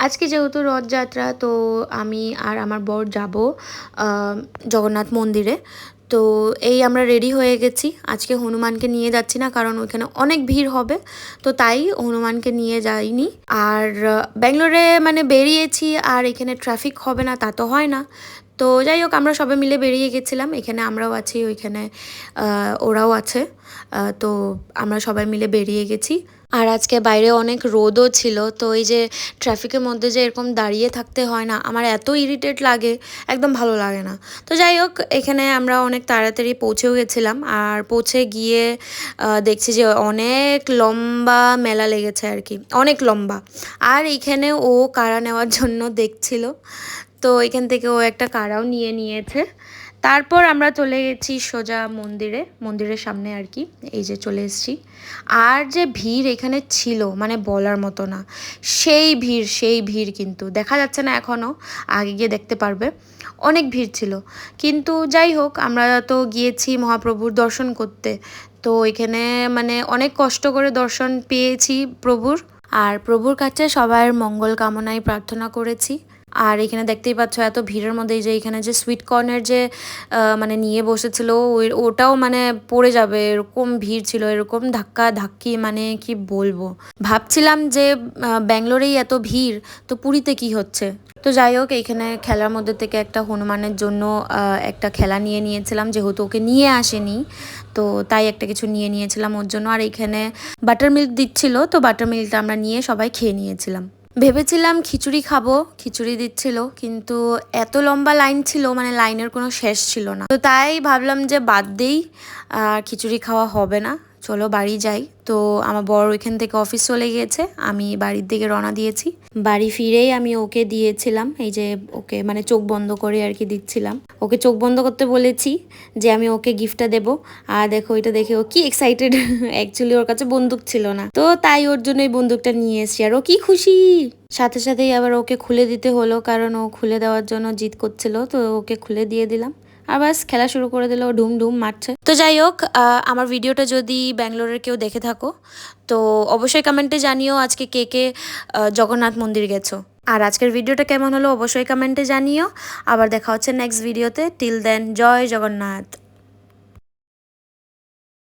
আজকে যেহেতু রথযাত্রা তো আমি আর আমার বর যাব জগন্নাথ মন্দিরে। তো এই আমরা রেডি হয়ে গেছি, আজকে হনুমানকে নিয়ে যাচ্ছি না কারণ ওইখানে অনেক ভিড় হবে, তো তাই হনুমানকে নিয়ে যাইনি। আর ব্যাঙ্গালোরে মানে বেরিয়েছি আর এখানে ট্রাফিক হবে না তা তো হয় না। তো যাই হোক আমরা সবাই মিলে বেরিয়ে গেছিলাম, এখানে আমরাও আছি, ওইখানে ওরাও আছে। তো আমরা সবাই মিলে বেরিয়ে গেছি। আর আজকে বাইরে অনেক রোদও ছিল, তো এই যে ট্রাফিকের মধ্যে যে এরকম দাঁড়িয়ে থাকতে হয় না, আমার এত ইরিটেট লাগে, একদম ভালো লাগে না। তো যাই হোক এখানে আমরা অনেক তাড়াতাড়ি পৌঁছেও গেছিলাম, আর পৌঁছে গিয়ে দেখছি যে অনেক লম্বা মেলা লেগেছে আর কি, অনেক লম্বা। আর এইখানে ও কাড়া নেওয়ার জন্য দেখছিল, তো এখান থেকে ও একটা কাড়াও নিয়ে নিয়েছে। তারপর আমরা চলে গেছি সোজা মন্দিরের সামনে আর কি, এই যে চলে এসেছি। আর যে ভিড় এখানে ছিল মানে বলার মতো না, সেই ভিড় কিন্তু দেখা যাচ্ছে না এখনও, আগে গিয়ে দেখতে পারবে, অনেক ভিড় ছিল। কিন্তু যাই হোক আমরা তো গিয়েছি মহাপ্রভুর দর্শন করতে, তো এখানে মানে অনেক কষ্ট করে দর্শন পেয়েছি প্রভুর। আর প্রভুর কাছে সবার মঙ্গল কামনায় প্রার্থনা করেছি। আর এখানে দেখতেই পাচ্ছ এত ভিড়ের মধ্যে যে এখানে যে সুইট কর্নের যে মানে নিয়ে বসেছিল ওটাও মানে পড়ে যাবে এরকম ভিড় ছিল, এরকম ধাক্কা ধাক্কি মানে কি বলবো। ভাবছিলাম যে ব্যাঙ্গালোরেই এত ভিড়, তো পুরীতে কি হচ্ছে। তো যাই হোক এইখানে খেলার মধ্যে থেকে একটা হনুমানের জন্য একটা খেলা নিয়ে নিয়েছিলাম, যেহেতু ওকে নিয়ে আসেনি, তো তাই একটা কিছু নিয়ে নিয়েছিলাম ওর জন্য। আর এইখানে বাটার মিল্ক দিচ্ছিল, তো বাটার মিল্কটা আমরা নিয়ে সবাই খেয়ে নিয়েছিলাম। ভেবেছিলাম খিচুড়ি খাবো, খিচুড়ি দিচ্ছিল, কিন্তু এত লম্বা লাইন ছিল মানে লাইনের কোনো শেষ ছিল না, তো তাই ভাবলাম যে বাদ দেই, আর খিচুড়ি খাওয়া হবে না, চলো বাড়ি যাই। তো আমার বর ওইখান থেকে অফিস চলে গিয়েছে, আমি বাড়ির দিকে রওনা দিয়েছি। বাড়ি ফিরেই আমি ওকে দিয়েছিলাম, এই যে ওকে মানে চোখ বন্ধ করে আর কি দিচ্ছিলাম, ওকে চোখ বন্ধ করতে বলেছি যে আমি ওকে গিফটটা দেব। আর দেখো এটা দেখে ও কি এক্সাইটেড, অ্যাকচুয়ালি ওর কাছে বন্দুক ছিল না, তো তাই ওর জন্য এই বন্দুকটা নিয়ে এসেছি, আর ও কি খুশি। সাথে সাথেই আবার ওকে খুলে দিতে হলো, কারণ ও খুলে দেওয়ার জন্য জিদ করছিল, তো ওকে খুলে দিয়ে দিলাম। আর বাস খেলা শুরু করে দিল, ঢুম ঢুম মারছে। তো যাই হোক আমার ভিডিওটা যদি ব্যাঙ্গালোরের কেউ দেখে থাকো তো অবশ্যই কমেন্টে জানিও আজকে কে কে জগন্নাথ মন্দির গেছো। আর আজকের ভিডিওটা কেমন হলো অবশ্যই কমেন্টে জানিও। আবার দেখা হচ্ছে নেক্সট ভিডিওতে। টিল দেন জয় জগন্নাথ।